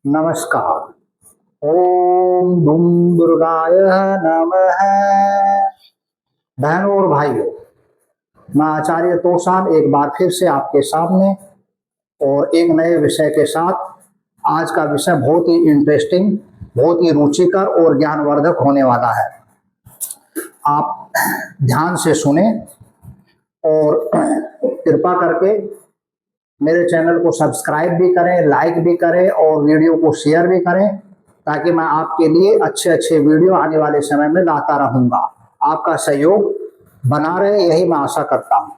नमस्कार। ओम दुम दुर्गाय नमः। बहनों और भाइयों, मैं आचार्य तोषान एक बार फिर से आपके सामने और एक नए विषय के साथ। आज का विषय बहुत ही इंटरेस्टिंग, बहुत ही रुचिकर और ज्ञानवर्धक होने वाला है। आप ध्यान से सुने और कृपा करके मेरे चैनल को सब्सक्राइब भी करें, लाइक भी करें और वीडियो को शेयर भी करें, ताकि मैं आपके लिए अच्छे अच्छे वीडियो आने वाले समय में लाता रहूंगा। आपका सहयोग बना रहे, यही मैं आशा करता हूं।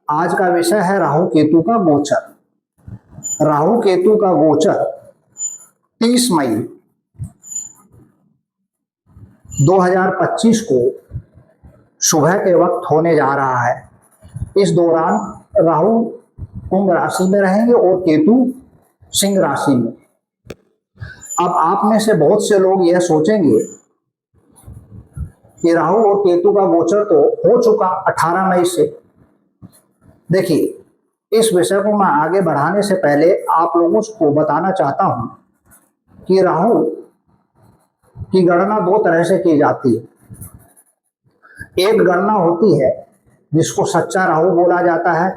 आज का विषय है राहु केतु का गोचर। राहु केतु का गोचर 30 मई 2025 को सुबह के वक्त होने जा रहा है। इस दौरान राहु कुंभ राशि में रहेंगे और केतु सिंह राशि में। अब आप में से बहुत से लोग यह सोचेंगे कि राहु और केतु का गोचर तो हो चुका 18 मई से। देखिए, इस विषय को मैं आगे बढ़ाने से पहले आप लोगों को बताना चाहता हूं कि राहु की गणना दो तरह से की जाती है। एक गणना होती है जिसको सच्चा राहु बोला जाता है,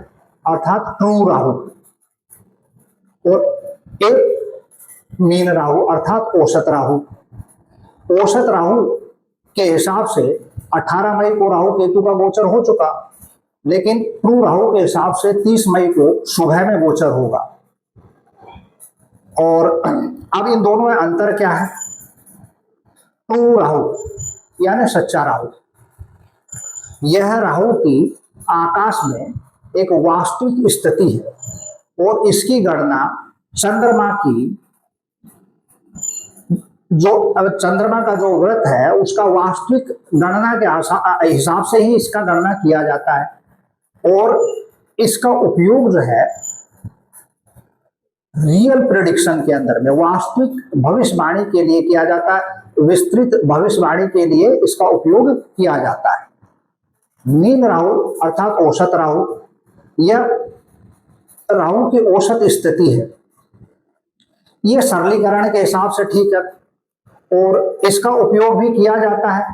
अर्थात ट्रू राहु, और एक मीन राहु अर्थात औसत राहु। औसत राहु के हिसाब से 18 मई को राहु केतु का गोचर हो चुका, लेकिन ट्रू राहु के हिसाब से 30 मई को सुबह में गोचर होगा। और अब इन दोनों में अंतर क्या है? ट्रू राहु यानी सच्चा राहु, यह राहु की आकाश में एक वास्तविक स्थिति है और इसकी गणना चंद्रमा की चंद्रमा का जो व्रत है उसका वास्तविक गणना के हिसाब से ही इसका गणना किया जाता है। और इसका उपयोग जो है रियल प्रेडिक्शन के अंदर में वास्तविक भविष्यवाणी के लिए किया जाता है, विस्तृत भविष्यवाणी के लिए इसका उपयोग किया जाता है। मीन राहु अर्थात औसत राहु, यह राहु की औसत स्थिति है। यह सरलीकरण के हिसाब से ठीक है और इसका उपयोग भी किया जाता है,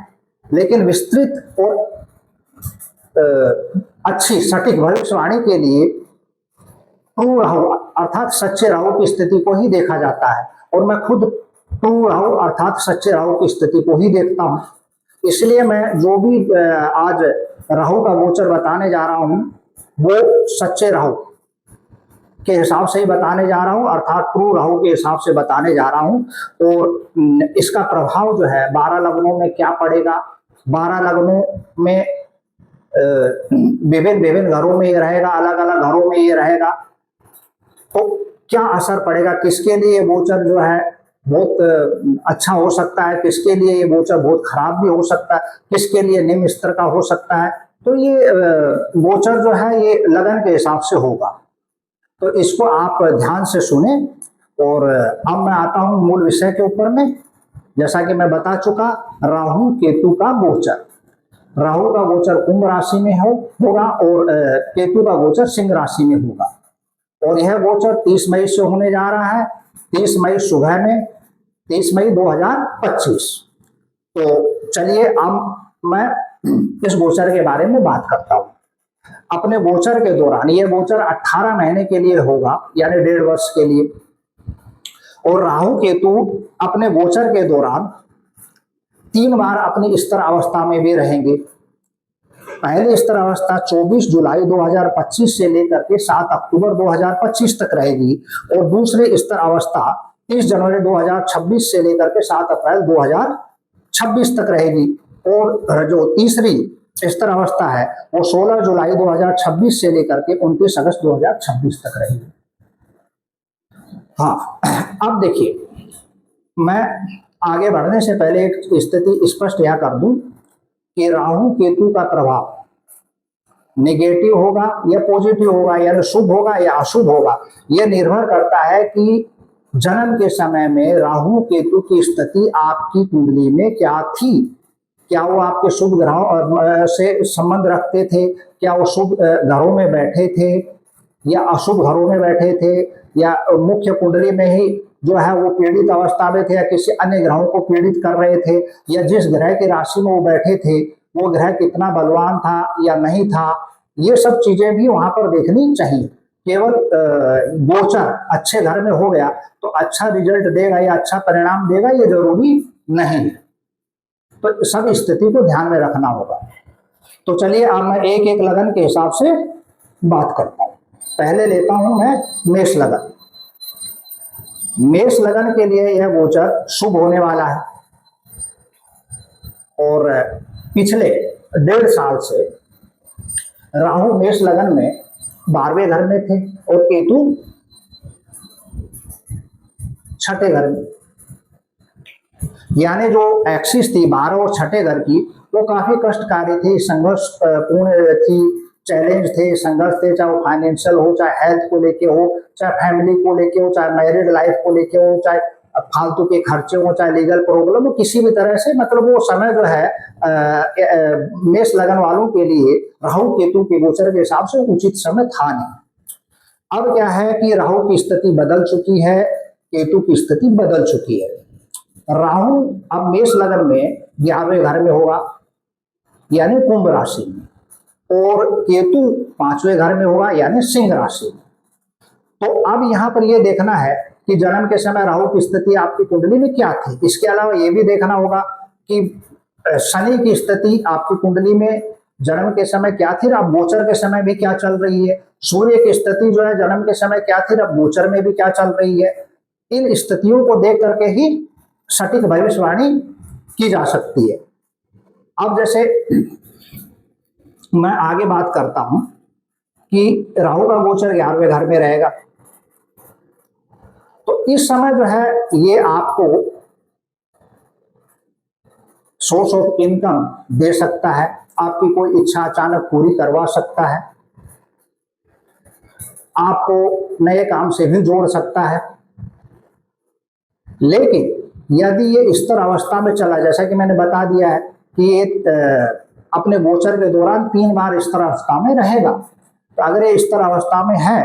लेकिन विस्तृत और अच्छी सटीक भविष्यवाणी के लिए ट्रू राहु अर्थात सच्चे राहु की स्थिति को ही देखा जाता है। और मैं खुद ट्रू राहु अर्थात सच्चे राहु की स्थिति को ही देखता हूं, इसलिए मैं जो भी आज राहु का गोचर बताने जा रहा हूं वो सच्चे राहु के हिसाब से ही बताने जा रहा हूं, अर्थात ट्रू राहु के हिसाब से बताने जा रहा हूं। और इसका प्रभाव जो है 12 लग्नों में क्या पड़ेगा, 12 लग्नों में विभिन्न विभिन्न घरों में ये रहेगा, अलग अलग घरों में ये रहेगा, तो क्या असर पड़ेगा, किसके लिए ये गोचर जो है बहुत अच्छा हो सकता है, किसके लिए ये गोचर बहुत खराब भी हो सकता है, किसके लिए निम्न स्तर का हो सकता है। तो ये गोचर जो है ये लगन के हिसाब से होगा, तो इसको आप ध्यान से सुने। और अब मैं आता हूं मूल विषय के ऊपर में। जैसा कि मैं बता चुका, राहु केतु का गोचर। राहु का गोचर कुंभ राशि में होगा और केतु का गोचर सिंह राशि में होगा। और यह गोचर 30 मई से होने जा रहा है, 30 मई सुबह में, 30 मई 2025। तो चलिए अब मैं इस गोचर के बारे में बात करता हूं। अपने गोचर के दौरान, यह गोचर 18 महीने के लिए होगा, यानी 1.5 वर्ष के लिए। और राहु केतु अपने गोचर के दौरान 3 बार अपनी स्थिर अवस्था में भी रहेंगे। पहली स्थिर अवस्था 24 जुलाई 2025 से लेकर के 7 अक्टूबर 2025 तक रहेगी और दूसरी स्थिर अवस्था 30 जनवरी 2026 से लेकर के 7 अप्रैल 2026 तक रहेगी। और जो तीसरी स्थिर अवस्था है वो 16 जुलाई 2026 से लेकर के 29 अगस्त 2026 तक रहेगी। हाँ, अब देखिए, मैं आगे बढ़ने से पहले एक स्थिति स्पष्ट यह कर दूं कि राहु केतु का प्रभाव नेगेटिव होगा या पॉजिटिव होगा, यानी शुभ होगा या अशुभ होगा, यह निर्भर करता है कि जन्म के समय में राहु केतु की स्थिति आपकी कुंडली में क्या थी। क्या वो आपके शुभ ग्रहों से संबंध रखते थे, क्या वो शुभ घरों में बैठे थे या अशुभ घरों में बैठे थे, या मुख्य कुंडली में ही जो है वो पीड़ित अवस्था में थे, या किसी अन्य ग्रहों को पीड़ित कर रहे थे, या जिस ग्रह की राशि में वो बैठे थे वो ग्रह कितना बलवान था या नहीं था, ये सब चीजें भी वहां पर देखनी चाहिए। केवल गोचर अच्छे घर में हो गया तो अच्छा रिजल्ट देगा या अच्छा परिणाम देगा, ये जरूरी नहीं है। तो सब स्थिति को ध्यान में रखना होगा। तो चलिए अब मैं एक एक लगन के हिसाब से बात करता हूं। पहले लेता हूं मैं मेष लगन। मेष लगन के लिए यह गोचर शुभ होने वाला है, और पिछले 1.5 साल से राहु मेष लगन में 12वें घर में थे और केतु 6ठे घर में, यानी जो एक्सिस थी 12 और 6ठे घर की वो काफी कष्टकारी थी, संघर्ष पूर्ण थी, चैलेंज थे, संघर्ष थे, चाहे वो फाइनेंशियल हो, चाहे हेल्थ को लेके हो, चाहे फैमिली को लेके हो, चाहे मैरिड लाइफ को लेके हो, चाहे फालतू के खर्चे हो, चाहे लीगल प्रॉब्लम हो, किसी भी तरह से मतलब वो समय जो है मेष लगन वालों के लिए राहु केतु के गोचर के हिसाब से उचित समय था नहीं। अब क्या है कि राहु की स्थिति बदल चुकी है, केतु की स्थिति बदल चुकी है। राहु अब मेष लगन में 11वें घर में होगा यानी कुंभ राशि में, और केतु 5वें घर में होगा यानी सिंह राशि में। तो अब यहां पर यह देखना है कि जन्म के समय राहु की स्थिति आपकी कुंडली में क्या थी। इसके अलावा यह भी देखना होगा कि शनि की स्थिति आपकी कुंडली में जन्म के समय क्या थी, अब गोचर के समय भी क्या चल रही है। सूर्य की स्थिति जो है जन्म के समय क्या थी, अब गोचर में भी क्या चल रही है। इन स्थितियों को देख करके ही सटीक भविष्यवाणी की जा सकती है। अब जैसे मैं आगे बात करता हूं कि राहु का गोचर 11वें घर में रहेगा, तो इस समय जो है ये आपको सोर्स ऑफ इनकम दे सकता है, आपकी कोई इच्छा अचानक पूरी करवा सकता है, आपको नए काम से भी जोड़ सकता है। लेकिन यदि ये स्थिर अवस्था में चला, जैसा कि मैंने बता दिया है कि ये अपने गोचर के दौरान 3 बार स्थिर अवस्था में रहेगा, तो अगर ये स्थिर अवस्था में है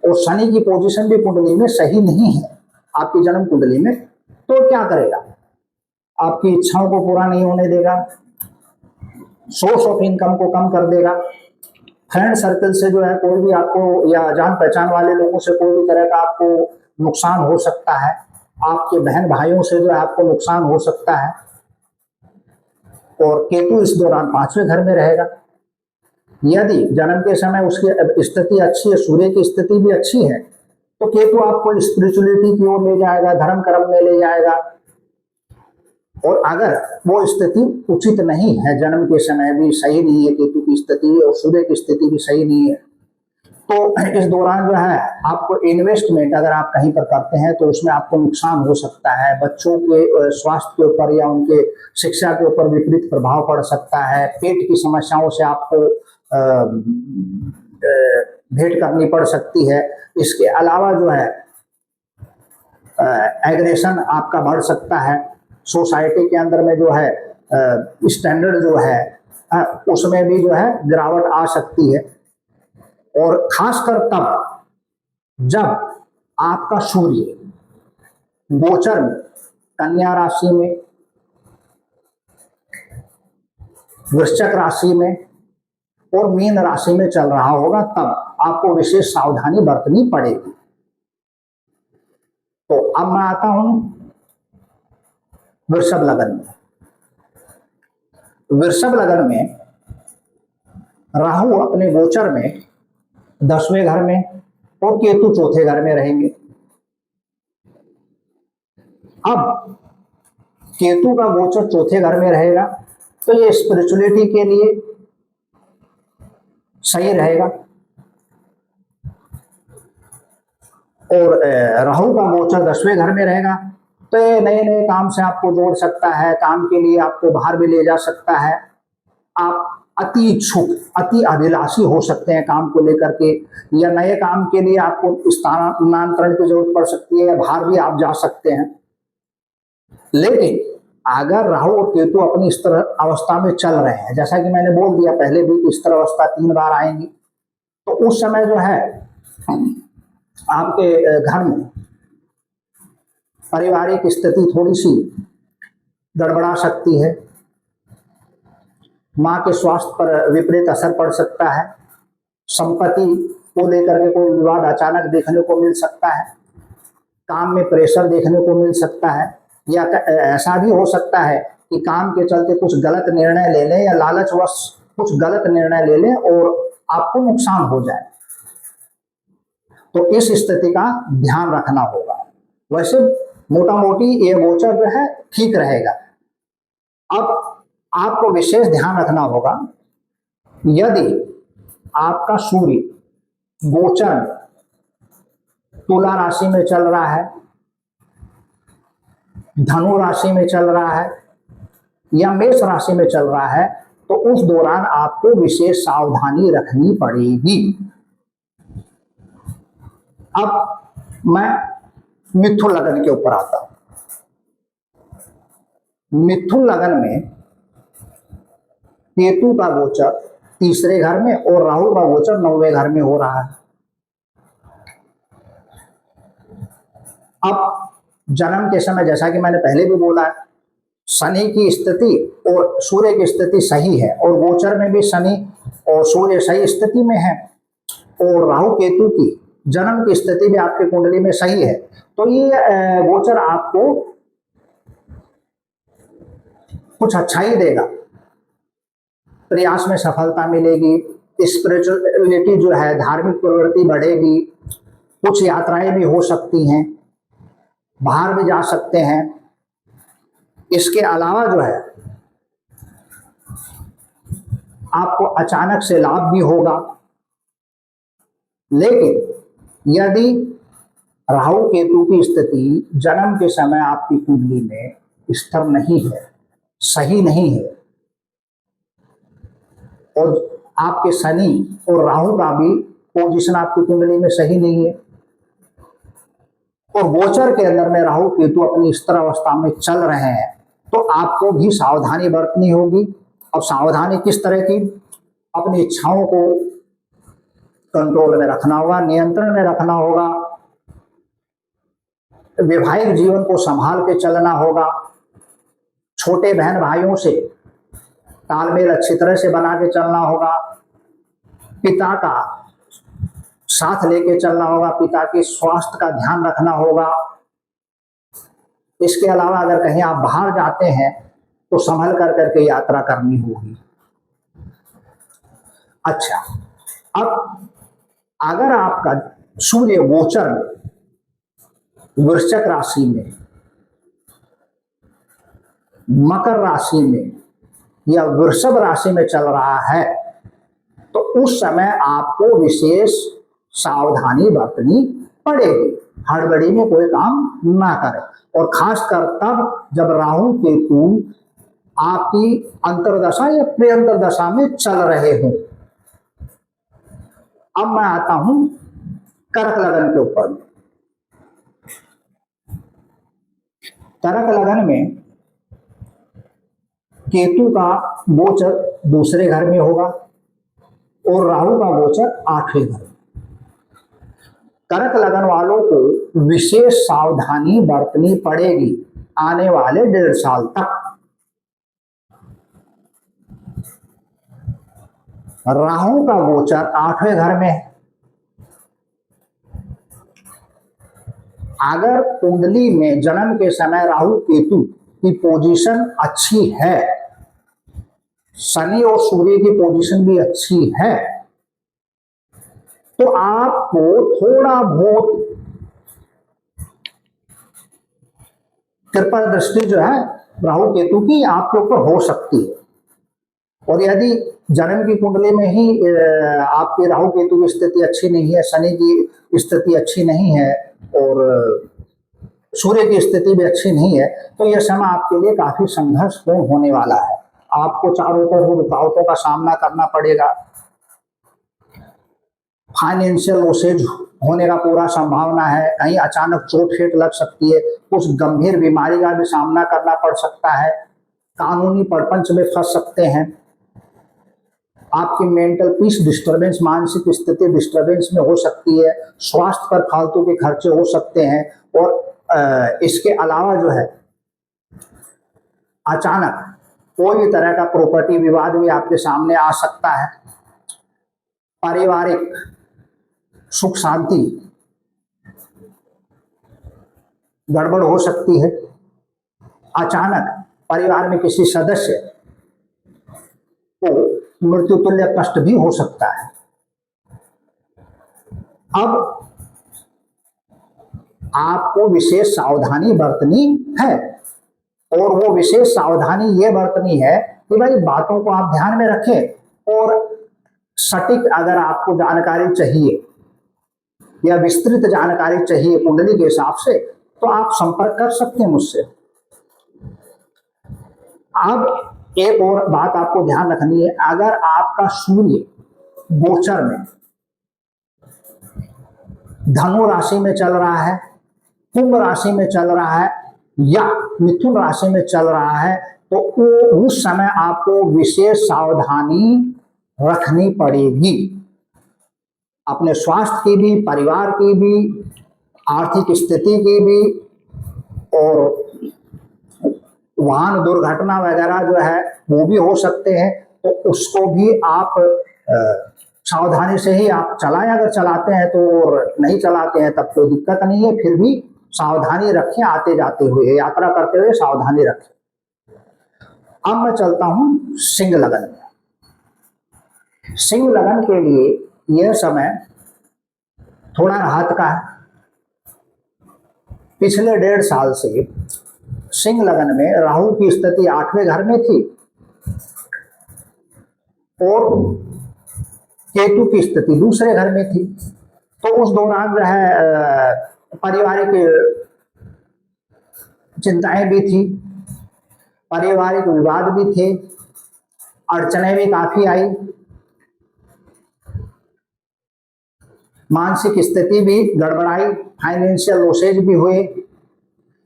और शनि की पोजीशन भी कुंडली में सही नहीं है आपकी जन्म कुंडली में, तो क्या करेगा, आपकी इच्छाओं को पूरा नहीं होने देगा, सोर्स ऑफ इनकम को कम कर देगा, फ्रेंड सर्कल से जो है कोई भी आपको या जान पहचान वाले लोगों से कोई भी तरह का आपको नुकसान हो सकता है, आपके बहन भाइयों से जो है आपको नुकसान हो सकता है। और केतु इस दौरान 5वें घर में रहेगा। यदि जन्म के समय उसकी स्थिति अच्छी है, सूर्य की स्थिति भी अच्छी है, तो केतु आपको स्पिरिचुअलिटी की ओर ले जाएगा, धर्म कर्म में ले जाएगा। और अगर वो स्थिति उचित नहीं है, जन्म के समय भी सही नहीं है केतु की स्थिति और सूर्य की स्थिति भी सही नहीं है, तो इस दौरान जो है आपको इन्वेस्टमेंट अगर आप कहीं पर करते हैं तो उसमें आपको नुकसान हो सकता है। बच्चों के स्वास्थ्य के ऊपर या उनके शिक्षा के ऊपर विपरीत प्रभाव पड़ सकता है। पेट की समस्याओं से आपको भेंट करनी पड़ सकती है। इसके अलावा जो है एग्रेशन आपका बढ़ सकता है। सोसाइटी के अंदर में जो है स्टैंडर्ड जो है उसमें भी जो है गिरावट आ सकती है। और खासकर तब जब आपका सूर्य गोचर में कन्या राशि में, वृश्चिक राशि में और मीन राशि में चल रहा होगा, तब आपको विशेष सावधानी बरतनी पड़ेगी। तो अब मैं आता हूं वृषभ लगन में। वृषभ लगन में राहु अपने गोचर में 10वें घर में और केतु 4थे घर में रहेंगे। अब केतु का गोचर 4थे घर में रहेगा तो ये स्पिरिचुअलिटी के लिए सही रहेगा। और राहु का गोचर 10वें घर में रहेगा तो ये नए नए काम से आपको जोड़ सकता है, काम के लिए आपको बाहर भी ले जा सकता है। आप अति इच्छुक, अति अभिलाषी हो सकते हैं काम को लेकर के, या नए काम के लिए आपको स्थानांतरण की जरूरत पड़ सकती है या बाहर भी आप जा सकते हैं। लेकिन अगर राहु और केतु अपनी स्थिर अवस्था में चल रहे हैं, जैसा कि मैंने बोल दिया पहले भी, स्थिर अवस्था 3 बार आएंगी, तो उस समय जो है आपके घर में पारिवारिक स्थिति थोड़ी सी गड़बड़ा सकती है, माँ के स्वास्थ्य पर विपरीत असर पड़ सकता है, संपत्ति को लेकर के कोई विवाद अचानक देखने को मिल सकता है, काम में प्रेशर देखने को मिल सकता है, या ऐसा भी हो सकता है कि काम के चलते कुछ गलत निर्णय ले लें या लालचवश कुछ गलत निर्णय ले लें और आपको नुकसान हो जाए। तो इस स्थिति का ध्यान रखना होगा। वैसे मोटा मोटी ये गोचर जो है ठीक रहेगा। अब आपको विशेष ध्यान रखना होगा, यदि आपका सूर्य गोचर तुला राशि में चल रहा है, धनु राशि में चल रहा है या मेष राशि में चल रहा है, तो उस दौरान आपको विशेष सावधानी रखनी पड़ेगी। अब मैं मिथुन लगन के ऊपर आता हूं। मिथुन लगन में केतु का गोचर तीसरे घर में और राहु का गोचर 9वें घर में हो रहा है। अब जन्म के समय, जैसा कि मैंने पहले भी बोला, शनि की स्थिति और सूर्य की स्थिति सही है और गोचर में भी शनि और सूर्य सही स्थिति में है और राहु केतु की जन्म की स्थिति भी आपके कुंडली में सही है। तो ये गोचर आपको कुछ अच्छा ही देगा। प्रयास में सफलता मिलेगी, स्पिरिचुअलिटी जो है, धार्मिक प्रवृत्ति बढ़ेगी, कुछ यात्राएं भी हो सकती हैं, बाहर भी जा सकते हैं। इसके अलावा जो है आपको अचानक से लाभ भी होगा। लेकिन यदि राहु केतु की स्थिति जन्म के समय आपकी कुंडली में स्थिर नहीं है, सही नहीं है, और आपके शनि और राहु का भी पोजीशन आपकी कुंडली में सही नहीं है, और गोचर के अंदर में राहु केतु अपनी स्थिर अवस्था में चल रहे हैं, तो आपको भी सावधानी बरतनी होगी। अब सावधानी किस तरह की? अपनी इच्छाओं को कंट्रोल में रखना होगा, नियंत्रण में रखना होगा, वैवाहिक जीवन को संभाल के चलना होगा, छोटे बहन भाइयों से तालमेल अच्छी तरह से बना के चलना होगा, पिता का साथ लेके चलना होगा, पिता के स्वास्थ्य का ध्यान रखना होगा। इसके अलावा अगर कहीं आप बाहर जाते हैं तो संभल कर करके यात्रा करनी होगी। अच्छा, अब अगर आपका सूर्य गोचर वृश्चिक राशि में, मकर राशि में या वृषभ राशि में चल रहा है, तो उस समय आपको विशेष सावधानी बरतनी पड़ेगी। हड़बड़ी में कोई काम ना करें, और खासकर तब जब राहु केतु आपकी अंतरदशा या प्रियंतर दशा में चल रहे हों। अब मैं आता हूं कर्क लगन के ऊपर। कर्क लगन में केतु का गोचर दूसरे घर में होगा और राहु का गोचर 8वें घर में। कर्क लगन वालों को विशेष सावधानी बरतनी पड़ेगी आने वाले 1.5 साल तक। राहु का गोचर 8वें घर में है। अगर कुंडली में जन्म के समय राहु केतु की पोजीशन अच्छी है, शनि और सूर्य की पोजीशन भी अच्छी है, तो आपको थोड़ा बहुत कृपा दृष्टि जो है राहु केतु की आपके ऊपर हो सकती है। और यदि जन्म की कुंडली में ही आपके राहु केतु की स्थिति अच्छी नहीं है, शनि की स्थिति अच्छी नहीं है और सूर्य की स्थिति भी अच्छी नहीं है, तो यह समय आपके लिए काफी संघर्षपूर्ण होने वाला है। आपको चारों तरफ रुकावटों का सामना करना पड़ेगा। फाइनेंशियल लॉसेज होने का पूरा संभावना है, कहीं अचानक चोट फेट लग सकती है, कुछ गंभीर बीमारी का भी सामना करना पड़ सकता है, कानूनी प्रपंच में फंस सकते हैं। आपकी मेंटल पीस डिस्टरबेंस, मानसिक स्थिति डिस्टरबेंस में हो सकती है, स्वास्थ्य पर फालतू के खर्चे हो सकते हैं, और इसके अलावा जो है अचानक कोई भी तरह का प्रॉपर्टी विवाद भी आपके सामने आ सकता है। पारिवारिक सुख शांति गड़बड़ हो सकती है। अचानक परिवार में किसी सदस्य को मृत्यु तुल्य कष्ट भी हो सकता है। अब आपको विशेष सावधानी बरतनी है, और वो विशेष सावधानी ये बरतनी है कि भाई बातों को आप ध्यान में रखें, और सटीक अगर आपको जानकारी चाहिए या विस्तृत जानकारी चाहिए कुंडली के हिसाब से, तो आप संपर्क कर सकते हैं मुझसे। अब एक और बात आपको ध्यान रखनी है, अगर आपका सूर्य गोचर में धनु राशि में चल रहा है, कुंभ राशि में चल रहा है या मिथुन राशि में चल रहा है, तो उस समय आपको विशेष सावधानी रखनी पड़ेगी, अपने स्वास्थ्य की भी, परिवार की भी, आर्थिक स्थिति की भी, और वाहन दुर्घटना वगैरह जो है वो भी हो सकते हैं, तो उसको भी आप सावधानी से ही आप चलाएं। अगर चलाते हैं तो, और नहीं चलाते हैं तब कोई दिक्कत नहीं है, फिर भी सावधानी रखें, आते जाते हुए, यात्रा करते हुए सावधानी रखें। अब मैं चलता हूं सिंह लगन में। सिंह लगन के लिए यह समय थोड़ा राहत का है। पिछले 1.5 साल से सिंह लगन में राहु की स्थिति 8वें घर में थी और केतु की स्थिति दूसरे घर में थी, तो उस दौरान जो है पारिवारिक चिंताएं भी थी, पारिवारिक विवाद भी थे, अड़चने भी काफी आई, मानसिक स्थिति भी गड़बड़ाई, फाइनेंशियल लॉसेज भी हुए।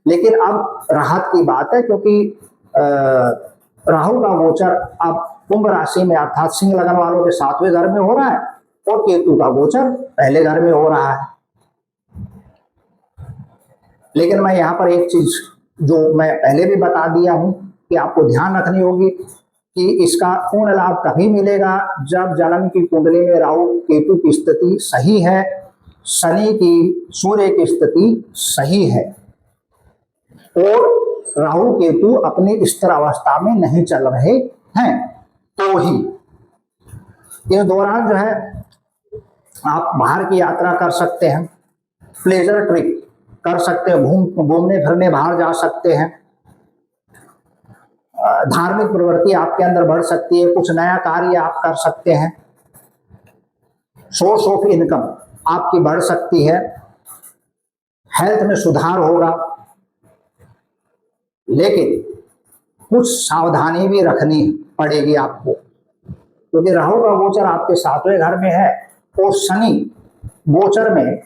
लेकिन अब राहत की बात है, क्योंकि राहु का गोचर अब कुंभ राशि में अर्थात सिंह लगन वालों के 7वें घर में हो रहा है, और केतु का गोचर पहले घर में हो रहा है। लेकिन मैं यहाँ पर एक चीज जो मैं पहले भी बता दिया हूं कि आपको ध्यान रखनी होगी कि इसका पूर्ण लाभ तभी मिलेगा जब जन्म की कुंडली में राहु केतु की स्थिति सही है, शनि की सूर्य की स्थिति सही है, और राहु केतु अपनी स्थिर अवस्था में नहीं चल रहे हैं, तो ही इस दौरान जो है आप बाहर की यात्रा कर सकते हैं, प्लेजर ट्रिप कर सकते हैं, घूमने फिरने बाहर जा सकते हैं, धार्मिक प्रवृत्ति आपके अंदर बढ़ सकती है, कुछ नया कार्य आप कर सकते हैं, सोर्स ऑफ इनकम आपकी बढ़ सकती है, हेल्थ में सुधार होगा। लेकिन कुछ सावधानी भी रखनी पड़ेगी आपको, क्योंकि राहु का गोचर आपके 7वें घर में है और शनि गोचर में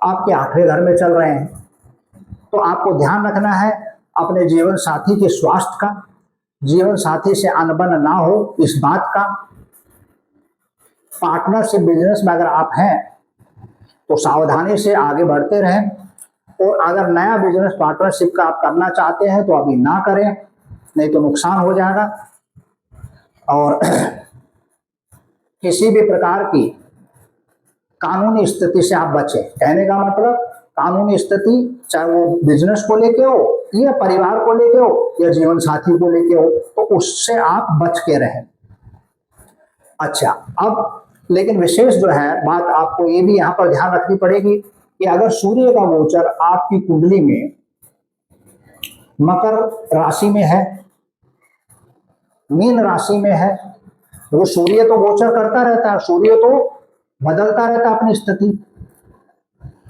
आपके 8वें घर में चल रहे हैं। तो आपको ध्यान रखना है अपने जीवन साथी के स्वास्थ्य का, जीवन साथी से अनबन ना हो इस बात का। पार्टनरशिप बिजनेस में अगर आप हैं तो सावधानी से आगे बढ़ते रहें, और अगर नया बिजनेस पार्टनरशिप का आप करना चाहते हैं तो अभी ना करें, नहीं तो नुकसान हो जाएगा। और किसी भी प्रकार की कानूनी स्थिति से आप बचें। कहने का मतलब कानूनी स्थिति चाहे वो बिजनेस को लेके हो या परिवार को लेके हो या जीवन साथी को लेके हो, तो उससे आप बच के रहें। अच्छा, अब लेकिन विशेष जो है बात आपको ये भी यहाँ पर ध्यान रखनी पड़ेगी कि अगर सूर्य का गोचर आपकी कुंडली में मकर राशि में है, मीन राशि में है, वो सूर्य तो गोचर करता रहता है, सूर्य तो बदलता रहता है अपनी स्थिति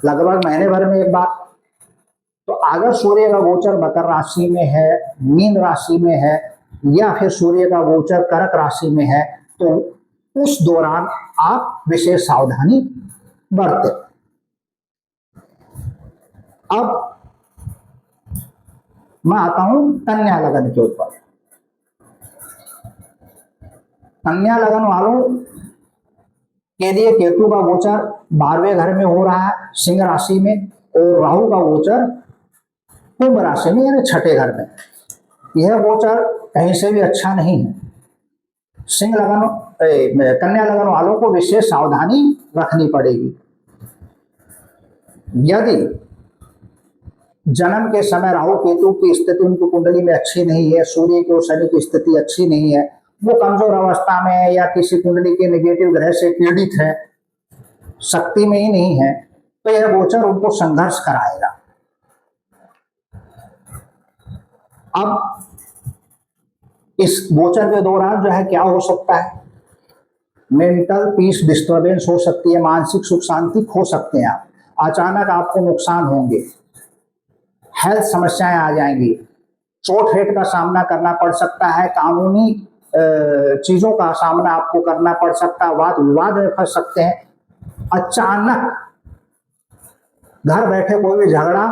लगभग महीने भर में एक बार। तो अगर सूर्य का गोचर मकर राशि में है, मीन राशि में है, या फिर सूर्य का गोचर कर्क राशि में है, तो उस दौरान आप विशेष सावधानी बरतें। अब मैं आता हूं कन्या लगन के ऊपर। कन्या लगन वालों के लिए केतु का गोचर 12वें घर में हो रहा है, सिंह राशि में, और राहु का गोचर कुंभ राशि में यानी 6ठे घर में। यह गोचर कहीं से भी अच्छा नहीं है। सिंह लगन कन्या लगन वालों को विशेष सावधानी रखनी पड़ेगी। यदि जन्म के समय राहु केतु की स्थिति उनकी कुंडली में अच्छी नहीं है, सूर्य की और शनि की स्थिति अच्छी नहीं है, वो कमजोर अवस्था में है या किसी कुंडली के नेगेटिव ग्रह से पीड़ित है, शक्ति में ही नहीं है, तो यह गोचर उनको संघर्ष कराएगा। अब इस गोचर के दौरान जो है क्या हो सकता है, मेंटल पीस डिस्टर्बेंस हो सकती है, मानसिक सुख शांति खो सकते हैं आप, अचानक आपको नुकसान होंगे, हेल्थ समस्याएं आ जाएंगी, चोट हेट का सामना करना पड़ सकता है, कानूनी चीजों का सामना आपको करना पड़ सकता है, वाद विवाद में फंस सकते हैं, अचानक घर बैठे कोई भी झगड़ा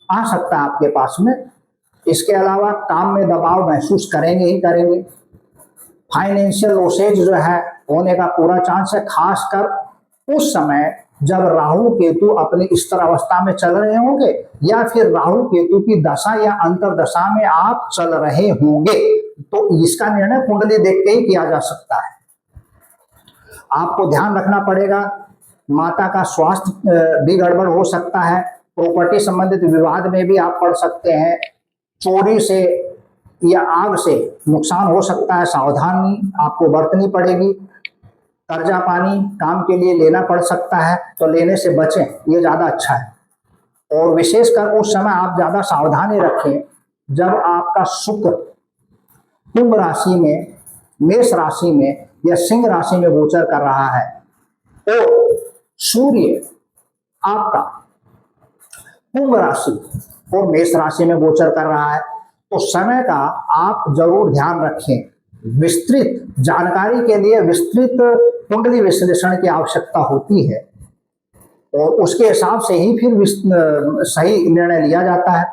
आ सकता है आपके पास में। इसके अलावा काम में दबाव महसूस करेंगे ही करेंगे। फाइनेंशियल लॉसेज जो है होने का पूरा चांस है, खासकर उस समय जब राहु केतु अपनी स्थिर अवस्था में चल रहे होंगे या फिर राहु केतु की दशा या अंतरदशा में आप चल रहे होंगे, तो इसका निर्णय कुंडली देख के ही किया जा सकता है। आपको ध्यान रखना पड़ेगा, माता का स्वास्थ्य भी गड़बड़ हो सकता है, प्रॉपर्टी संबंधित विवाद में भी आप पड़ सकते हैं, चोरी से या आग से नुकसान हो सकता है, सावधानी आपको बरतनी पड़ेगी, कर्जा पानी काम के लिए लेना पड़ सकता है, तो लेने से बचें, ये ज्यादा अच्छा है। और विशेषकर उस समय आप ज्यादा सावधानी रखें जब आपका शुक्र कुंभ राशि में, मेष राशि में या सिंह राशि में गोचर कर रहा है और सूर्य आपका कुंभ राशि और मेष राशि में गोचर कर रहा है, तो समय का आप जरूर ध्यान रखें। विस्तृत जानकारी के लिए विस्तृत कुंडली विश्लेषण की आवश्यकता होती है और उसके हिसाब से ही फिर सही निर्णय लिया जाता है।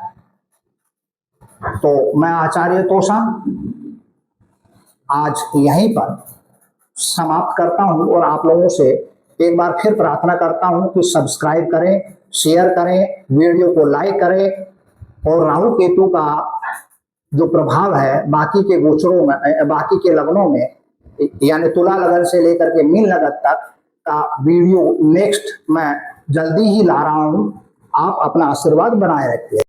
तो मैं आचार्य तोषा आज यहीं पर समाप्त करता हूं और आप लोगों से एक बार फिर प्रार्थना करता हूं कि सब्सक्राइब करें, शेयर करें, वीडियो को लाइक करें और राहु केतु का जो प्रभाव है बाकी के गोचरों में, बाकी के लगनों में, यानी तुला लगन से लेकर के मीन लगन तक का वीडियो नेक्स्ट मैं जल्दी ही ला रहा हूं। आप अपना आशीर्वाद बनाए रखिए।